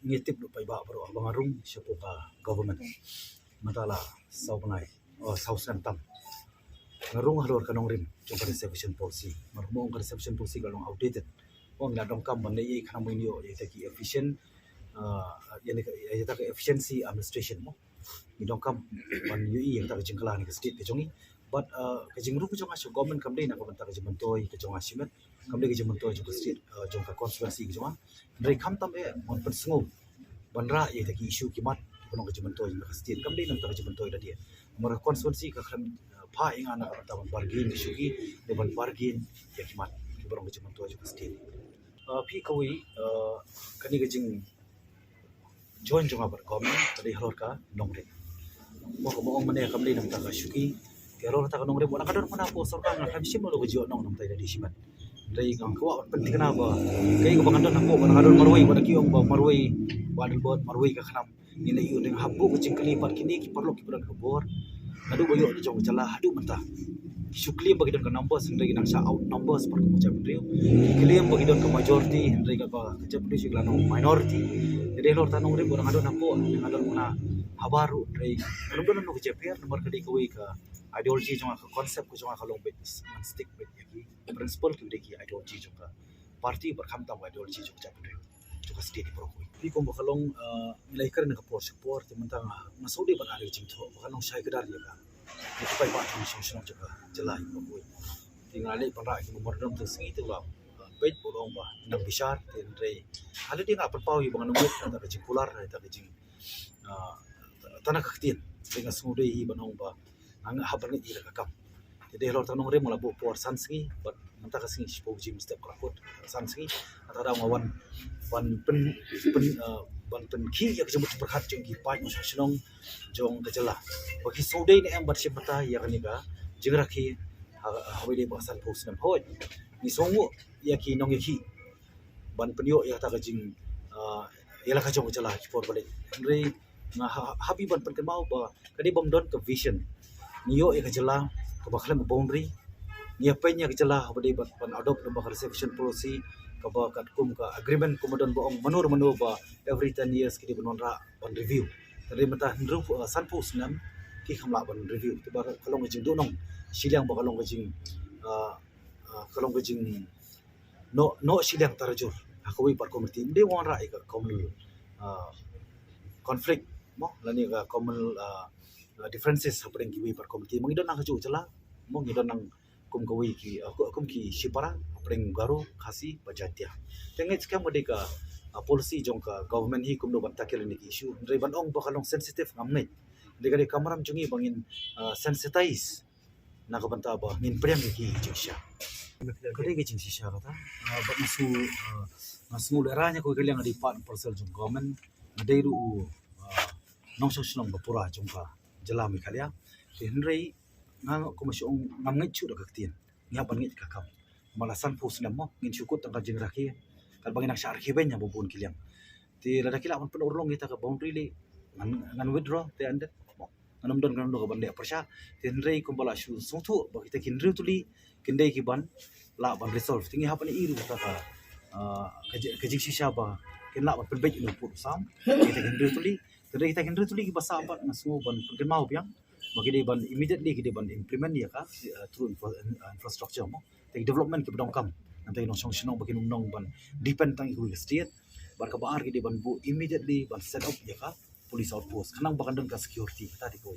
ngitip lu pai ba bro abang arung siapa ka government matala sau pangai sau sentam ngarung halor kanong rim jong reservation policy marmo ang reservation policy kalong outdated ong na dong kam man nei kanang mo niyo taki efficient yani ta efficiency administration mo ni dong kam man ui yang ta jingkala ni state ke jongi but ke jingru ko jong aso government kam dei na ko ta ke jimantoi ke jong asimet kam dei ke jimantoi jong state jong ka constituency ke jong dei kam tam e mon pensengo banra ye taki issue kimat kono ke jimantoi jong ka state kam dei nang ta ke jimantoi da dia mora constituency ka khan pha inga na ta bargain issue ki de ban bargain ye kimat ki borong ke jimantoi jong ka state phi kawi kani ke jing join jong abar government tadi halor ka nongre mo mane kam dei nang ta ka shuki kero ta ka nongre bona kadon mana po sorka na kam sim lo jo nong nang tai da simat dei gang ko penting na ba kai ko bangandon ako bona kadon marway bona kiong ba marway wadil bot marway ka khanam ni na yu ding habu ko jingkali par kini ki perlu ki bulan kebor adu boyo di jong cala adu menta sukli bagi don ka numbers ndai nang sa out numbers par ko macam rio claim bagi don ka majority ndai ka kecap di sigla no minority jadi lor tanong ri bona kadon ako kadon muna habaru ndai kadon no kecepiar nomor kadi ko ka ideology jong ka concept ko jong ka long bit man stick bit yaki principle ki deki ideology jong ka party berkham tam ideology jong cap ri jong ka state pro ko pi ko bakalong nilai kar na ka support mentang masudi ban ari jing tho bakalong sai kadar ya ka ko pai ba jong song jong ka jalai ko ko tinggal le para ki nomor dom tu singi tu ba page bolong ba nang bisar ten re ada dia ngap pau bang nomor ta ka jing pular ta ka jing tanah kaktin dengan sumudai hi banong ba ang habar ni ira kakam jadi lor tanong re mula bo por sanski but manta ka singi sipo jim step krakot sanski atara ngawan ban pen ban pen ki ya kejemut berkat jong ki pai masa sinong jong kejela bagi sudai ni am bersih mata ya kan ga jingrakhi hawi de basan post nam hoi ni songu ya ki nong ki ban penyo ya ta ka jing ya la ka jong kejela ki por balik re nga happy ban pen mau ba kadi bom don ke vision niyo e kejela ke baklan boundary ni apa nya kejela bade ban adopt the reservation policy ka ba kat kum ka agreement kumodon boong manur ba every 10 years kidi banonra ban review tadi mata ndru sanpu snam ki khamla ban review ti ba kalong jing do nong silang ba kalong jing no silang tarajur akoi par komiti de wonra e ka common conflict mo lani ka common differences happening ki par komiti mangidon nang haju chala mo ngidon nang kum kawi ki sipara apring garu khasi bajatia tengai skam gade ka policy jong ka government hi kumno ban takel ni issue re ban ong bakalong sensitive ngamnai de gade kamaram jungi bangin sensitize na ka banta ba ngin prem ki jingsha gade ki jingsha kata ba masu leranya ko kaliang adi part parcel jong government ngade ru nong sosong ba pura jong ka jalami khalia henrei ngang ko masyong ngamngai chu da kaktin nya ban ngit kakam malasan pus namo ngin syukut tangka jingrakhi kal bangin nak syar khiben nya bubun kiliang ti rada kila man penurlong kita ka boundary le ngan withdraw te ande nanam don kan do ka bande persya tin rei kumbala shu suthu ba kita kinru tuli kindai ki ban la ban resolve tingi ha pani iru ta ka kajing shisha ba kin la ban penbej no pu sam kita kinru tuli tadi kita kinru tuli ki basa ba nasu ban kin mau biang bagi dia ban immediately dia ban implement dia ka through infrastructure mo teng development ki bdong kam nanti no song sinong bagi nong ban depend tang ku state bar ka baar ki dia ban bu immediately ban set up dia ka police outpost kanang bakandang ka security tadi ko